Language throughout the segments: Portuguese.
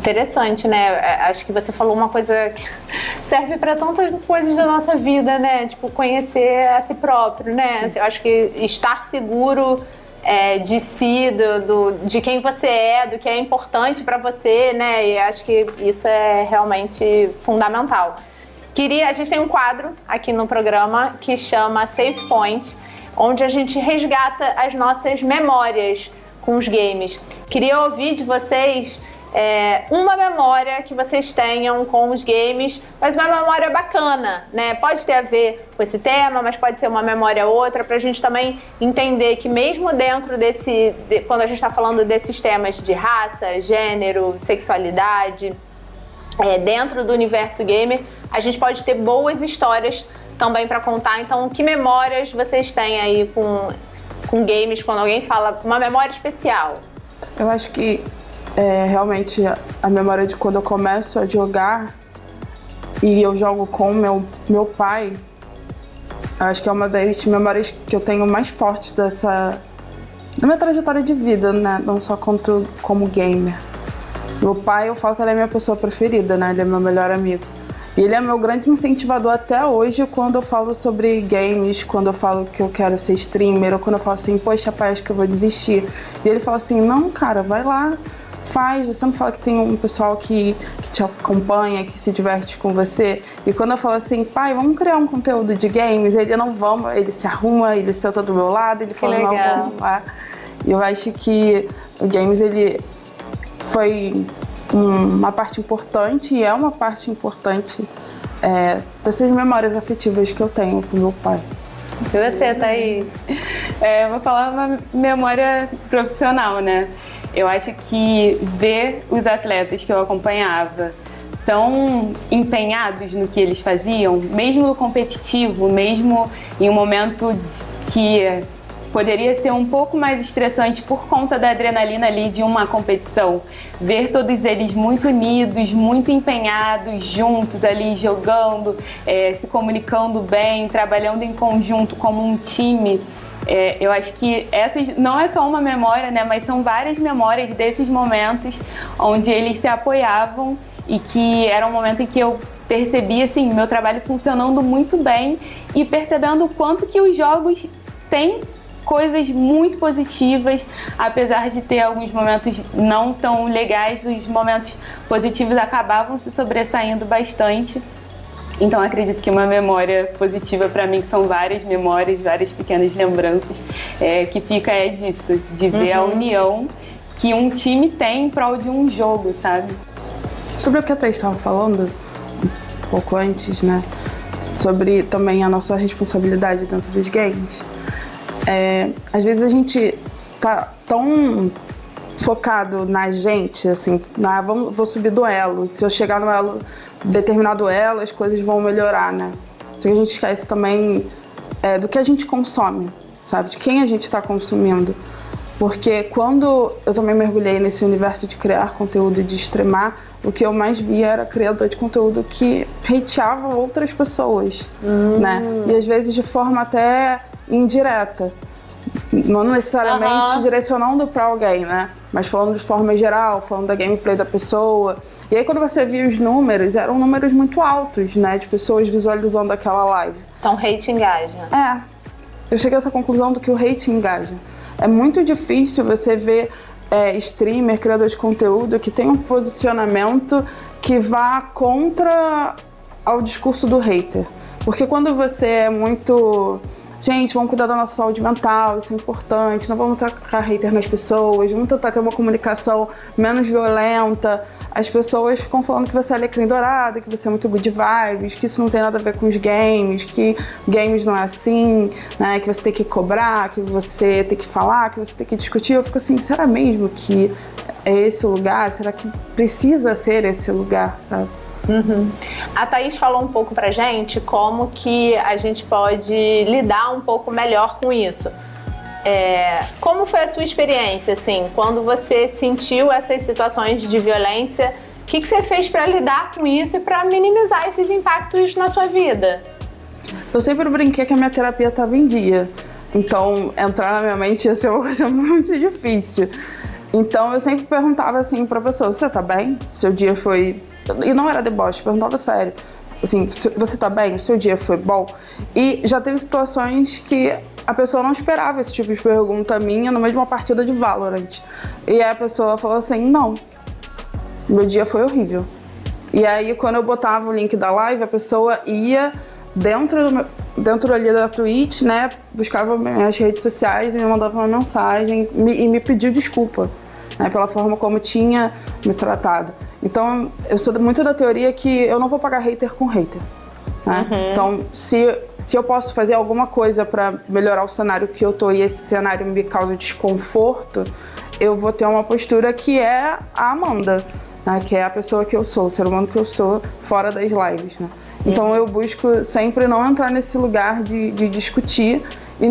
Interessante, né? Acho que você falou uma coisa que serve para tantas coisas da nossa vida, né? Tipo, conhecer a si próprio, né? Eu acho que estar seguro de si, de quem você é, do que é importante para você, né? E acho que isso é realmente fundamental. A gente tem um quadro aqui no programa que chama Save Point, onde a gente resgata as nossas memórias com os games. Queria ouvir de vocês uma memória que vocês tenham com os games, mas uma memória bacana, né? Pode ter a ver com esse tema, mas pode ser uma memória outra, pra gente também entender que mesmo dentro quando a gente tá falando desses temas de raça, gênero, sexualidade, dentro do universo gamer, a gente pode ter boas histórias também pra contar. Então, que memórias vocês têm aí com games, quando alguém fala uma memória especial? Eu acho que realmente a memória de quando eu começo a jogar e eu jogo com meu pai, eu acho que é uma das memórias que eu tenho mais fortes da minha trajetória de vida, né? Não só como gamer. Meu pai, eu falo que ele é minha pessoa preferida, né? Ele é meu melhor amigo. E ele é meu grande incentivador até hoje quando eu falo sobre games, quando eu falo que eu quero ser streamer, ou quando eu falo assim, poxa, pai, acho que eu vou desistir. E ele fala assim, não, cara, vai lá. Faz, você não fala que tem um pessoal que te acompanha, que se diverte com você. E quando eu falo assim, pai, vamos criar um conteúdo de games, ele não vamos, ele se arruma, ele senta do meu lado, ele fala, não, vamos lá. E eu acho que o games, ele foi uma parte importante e é uma parte importante dessas memórias afetivas que eu tenho com meu pai. E você, Thaís? Vou falar uma memória profissional, né? Eu acho que ver os atletas que eu acompanhava tão empenhados no que eles faziam, mesmo no competitivo, mesmo em um momento que poderia ser um pouco mais estressante por conta da adrenalina ali de uma competição, ver todos eles muito unidos, muito empenhados, juntos ali jogando, se comunicando bem, trabalhando em conjunto como um time. Eu acho que essas não é só uma memória, né, mas são várias memórias desses momentos onde eles se apoiavam e que era um momento em que eu percebi assim, meu trabalho funcionando muito bem e percebendo o quanto que os jogos têm coisas muito positivas, apesar de ter alguns momentos não tão legais, os momentos positivos acabavam se sobressaindo bastante. Então acredito que uma memória positiva para mim, que são várias memórias, várias pequenas lembranças, que fica disso, de ver a união que um time tem em prol de um jogo, sabe? Sobre o que a Thaís estava falando um pouco antes, né? Sobre também a nossa responsabilidade dentro dos games. Às vezes a gente tá tão focado na gente, assim, vou subir do elo, se eu chegar no elo, determinado elo, as coisas vão melhorar, né? Só que a gente esquece também do que a gente consome, sabe? De quem a gente está consumindo. Porque quando eu também mergulhei nesse universo de criar conteúdo e de streamar, o que eu mais via era criador de conteúdo que hateava outras pessoas, né? E às vezes de forma até indireta. Não necessariamente direcionando para alguém, né? Mas falando de forma geral, falando da gameplay da pessoa. E aí quando você via os números, eram números muito altos, né? De pessoas visualizando aquela live. Então hate engaja. Eu cheguei a essa conclusão do que o hate engaja. É muito difícil você ver streamer, criador de conteúdo que tem um posicionamento que vá contra ao discurso do hater. Porque quando você é muito... Gente, vamos cuidar da nossa saúde mental, isso é importante, não vamos tacar hater nas pessoas, vamos tentar ter uma comunicação menos violenta. As pessoas ficam falando que você é alecrim dourado, que você é muito good vibes, que isso não tem nada a ver com os games, que games não é assim, né? Que você tem que cobrar, que você tem que falar, que você tem que discutir. Eu fico assim, será mesmo que é esse o lugar? Será que precisa ser esse lugar, sabe? A Thaís falou um pouco pra gente como que a gente pode lidar um pouco melhor com isso. Como foi a sua experiência, assim, quando você sentiu essas situações de violência? O que você fez pra lidar com isso e pra minimizar esses impactos na sua vida? Eu sempre brinquei que a minha terapia estava em dia. Então, entrar na minha mente ia ser uma coisa muito difícil. Então eu sempre perguntava assim pra pessoa, você tá bem? Seu dia foi... E não era deboche, perguntava sério. Assim, você tá bem? O seu dia foi bom? E já teve situações que a pessoa não esperava esse tipo de pergunta minha no meio de uma partida de Valorant. E aí a pessoa falou assim, não, meu dia foi horrível. E aí quando eu botava o link da live, a pessoa ia dentro ali da Twitch, né, buscava minhas redes sociais e me mandava uma mensagem e me pediu desculpa, né, pela forma como tinha me tratado. Então, eu sou muito da teoria que eu não vou pagar hater com hater. Né? Então, se eu posso fazer alguma coisa para melhorar o cenário que eu tô e esse cenário me causa desconforto, eu vou ter uma postura que é a Amanda, né? Que é a pessoa que eu sou, o ser humano que eu sou fora das lives. Né? Então, eu busco sempre não entrar nesse lugar de discutir e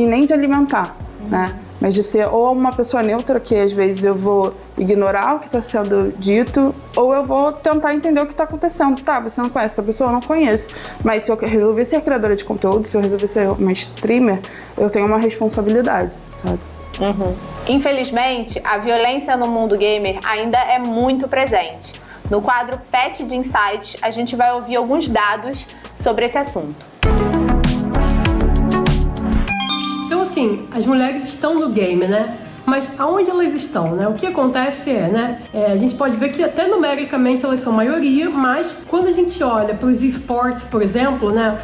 nem de alimentar, né? Mas de ser ou uma pessoa neutra, que às vezes eu vou ignorar o que está sendo dito, ou eu vou tentar entender o que está acontecendo. Tá, você não conhece essa pessoa? Eu não conheço. Mas se eu resolver ser criadora de conteúdo, se eu resolver ser uma streamer, eu tenho uma responsabilidade, sabe? Infelizmente, a violência no mundo gamer ainda é muito presente. No quadro Pet de Insights, a gente vai ouvir alguns dados sobre esse assunto. Então, assim, as mulheres estão no game, né? Mas aonde elas estão, né? O que acontece a gente pode ver que até numericamente elas são maioria, mas quando a gente olha para os esportes, por exemplo, né?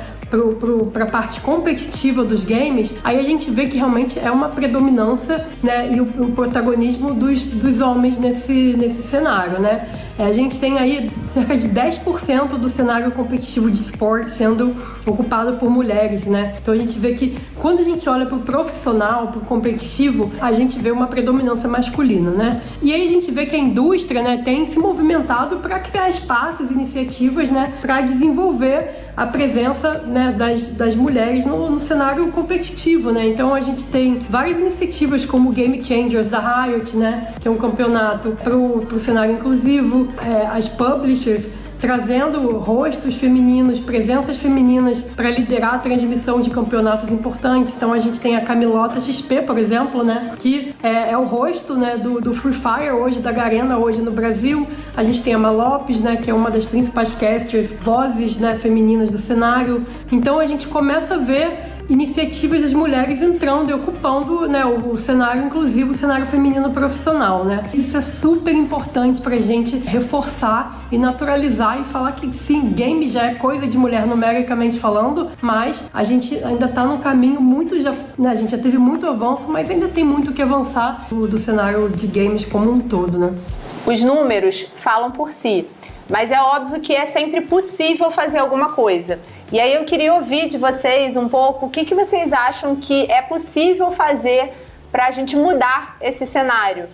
Para a parte competitiva dos games, aí a gente vê que realmente é uma predominância, né, e o protagonismo dos homens nesse cenário, né? A gente tem aí cerca de 10% do cenário competitivo de esporte sendo ocupado por mulheres, né? Então a gente vê que quando a gente olha para o profissional, para o competitivo, a gente vê uma predominância masculina, né? E aí a gente vê que a indústria, né, tem se movimentado para criar espaços, iniciativas, né, para desenvolver a presença, né, das mulheres no cenário competitivo, né? Então a gente tem várias iniciativas como o Game Changers da Riot, né, que é um campeonato pro cenário inclusivo, as publishers trazendo rostos femininos, presenças femininas para liderar a transmissão de campeonatos importantes. Então a gente tem a Camilota XP, por exemplo, né, que é o rosto, né, do Free Fire hoje, da Garena hoje no Brasil. A gente tem a Malopes, né, que é uma das principais casters, vozes, né, femininas do cenário. Então a gente começa a ver iniciativas das mulheres entrando e ocupando, né, o cenário inclusive o cenário feminino profissional, né? Isso é super importante pra gente reforçar e naturalizar e falar que sim, game já é coisa de mulher numericamente falando, mas a gente ainda tá num caminho muito, né, a gente já teve muito avanço, mas ainda tem muito que avançar do cenário de games como um todo, né? Os números falam por si, mas é óbvio que é sempre possível fazer alguma coisa. E aí eu queria ouvir de vocês um pouco o que vocês acham que é possível fazer para a gente mudar esse cenário.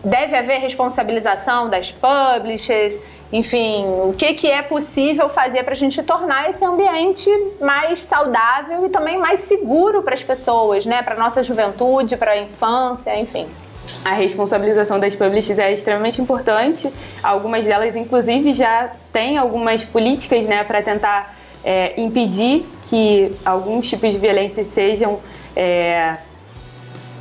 Deve haver responsabilização das publishers, enfim, o que é possível fazer para a gente tornar esse ambiente mais saudável e também mais seguro para as pessoas, né? Para a nossa juventude, para a infância, enfim. A responsabilização das publishers é extremamente importante. Algumas delas, inclusive, já têm algumas políticas, né, para tentar impedir que alguns tipos de violência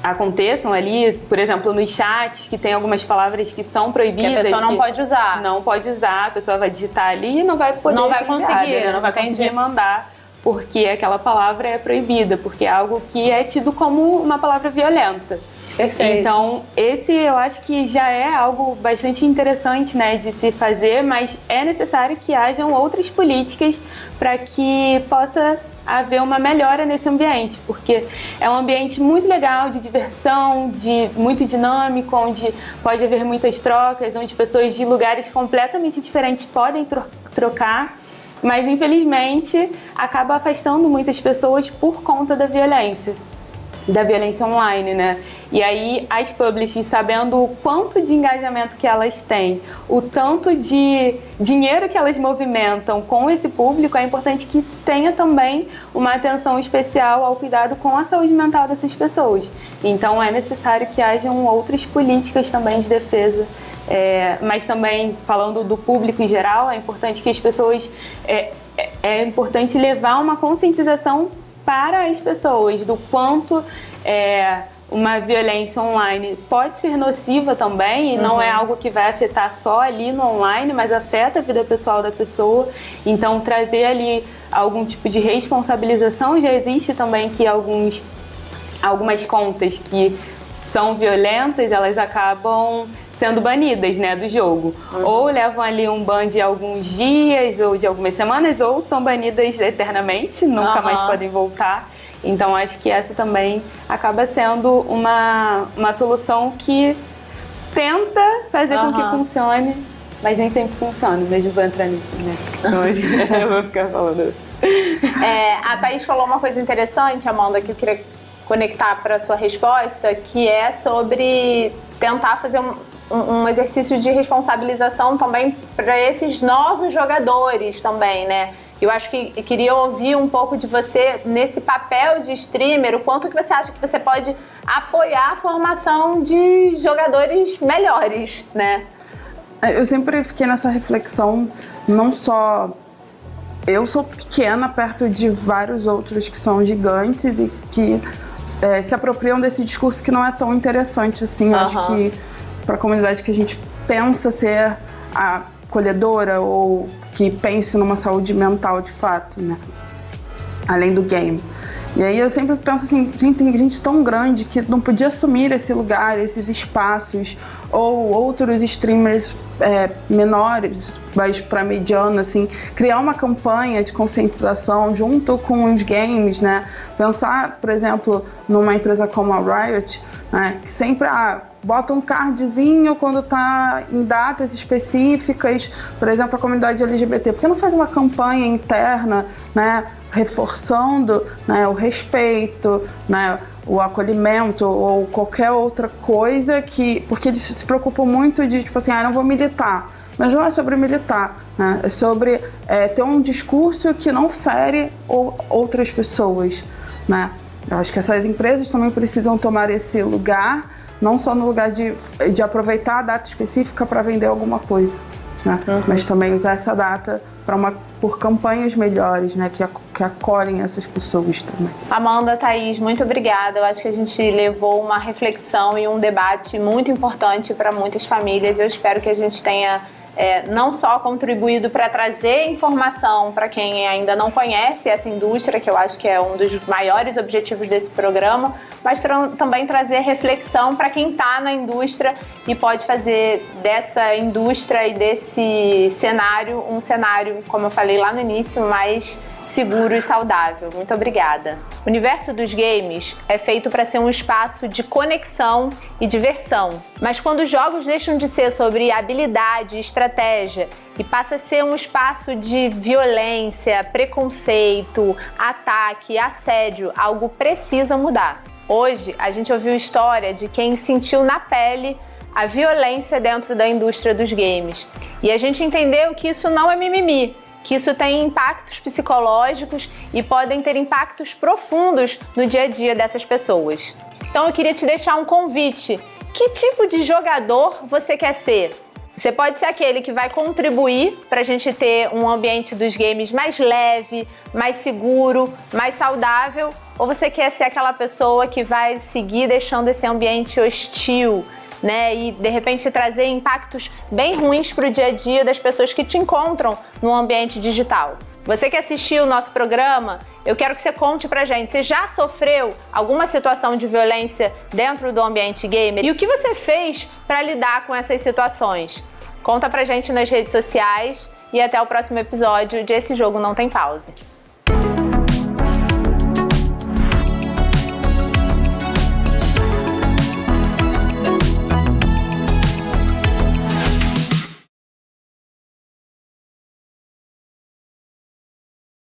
aconteçam ali. Por exemplo, nos chats, que tem algumas palavras que são proibidas. Que a pessoa não pode usar. Não pode usar, a pessoa vai digitar ali e não vai poder. Não vai conseguir. Né? Não vai conseguir mandar, porque aquela palavra é proibida, porque é algo que é tido como uma palavra violenta. Perfeito. Então, esse eu acho que já é algo bastante interessante, né, de se fazer, mas é necessário que hajam outras políticas para que possa haver uma melhora nesse ambiente, porque é um ambiente muito legal, de diversão, muito dinâmico, onde pode haver muitas trocas, onde pessoas de lugares completamente diferentes podem trocar, mas infelizmente acaba afastando muitas pessoas por conta da violência online, né? E aí as publishers, sabendo o quanto de engajamento que elas têm, o tanto de dinheiro que elas movimentam com esse público, é importante que tenha também uma atenção especial ao cuidado com a saúde mental dessas pessoas. Então é necessário que hajam outras políticas também de defesa. Mas também, falando do público em geral, é importante que as pessoas... É importante levar uma conscientização para as pessoas do quanto uma violência online pode ser nociva também, e não é algo que vai afetar só ali no online, mas afeta a vida pessoal da pessoa. Então, trazer ali algum tipo de responsabilização. Já existe também que algumas contas que são violentas, elas acabam sendo banidas, né, do jogo. Ou levam ali um ban de alguns dias ou de algumas semanas, ou são banidas eternamente, nunca mais podem voltar. Então, acho que essa também acaba sendo uma solução que tenta fazer com que funcione, mas nem sempre funciona. Mas não vou entrar nisso, né? Hoje eu vou ficar falando. A Thaís falou uma coisa interessante, Amanda, que eu queria conectar para a sua resposta, que é sobre tentar fazer um exercício de responsabilização também para esses novos jogadores também, né? Eu acho que queria ouvir um pouco de você nesse papel de streamer, o quanto que você acha que você pode apoiar a formação de jogadores melhores, né? Eu sempre fiquei nessa reflexão, não só... Eu sou pequena perto de vários outros que são gigantes e que se apropriam desse discurso que não é tão interessante assim. Eu acho que para a comunidade que a gente pensa ser acolhedora ou que pense numa saúde mental de fato, né? Além do game. E aí eu sempre penso assim, gente, tem gente tão grande que não podia assumir esse lugar, esses espaços, ou outros streamers menores, mas para mediano, assim, criar uma campanha de conscientização junto com os games, né? Pensar, por exemplo, numa empresa como a Riot, né? Que sempre bota um cardzinho quando tá em datas específicas, por exemplo, a comunidade LGBT. Por que não faz uma campanha interna, né, reforçando, né, o respeito, né, o acolhimento ou qualquer outra coisa porque eles se preocupam muito de, tipo assim, não vou militar. Mas não é sobre militar, né? É sobre ter um discurso que não fere outras pessoas, né? Eu acho que essas empresas também precisam tomar esse lugar, não só no lugar de aproveitar a data específica para vender alguma coisa, né? Mas também usar essa data por campanhas melhores, né? Que acolhem essas pessoas também. Amanda, Thaís, muito obrigada. Eu acho que a gente levou uma reflexão e um debate muito importante para muitas famílias. Eu espero que a gente tenha não só contribuído para trazer informação para quem ainda não conhece essa indústria, que eu acho que é um dos maiores objetivos desse programa, mas também trazer reflexão para quem está na indústria e pode fazer dessa indústria e desse cenário um cenário, como eu falei lá no início, mais seguro e saudável. Muito obrigada. O universo dos games é feito para ser um espaço de conexão e diversão. Mas quando os jogos deixam de ser sobre habilidade e estratégia e passa a ser um espaço de violência, preconceito, ataque, assédio, algo precisa mudar. Hoje, a gente ouviu história de quem sentiu na pele a violência dentro da indústria dos games. E a gente entendeu que isso não é mimimi, que isso tem impactos psicológicos e podem ter impactos profundos no dia a dia dessas pessoas. Então eu queria te deixar um convite. Que tipo de jogador você quer ser? Você pode ser aquele que vai contribuir para a gente ter um ambiente dos games mais leve, mais seguro, mais saudável, ou você quer ser aquela pessoa que vai seguir deixando esse ambiente hostil, né, e de repente trazer impactos bem ruins para o dia a dia das pessoas que te encontram no ambiente digital? Você que assistiu o nosso programa, eu quero que você conte pra gente, você já sofreu alguma situação de violência dentro do ambiente gamer? E o que você fez para lidar com essas situações? Conta pra gente nas redes sociais e até o próximo episódio de Esse Jogo Não Tem Pause.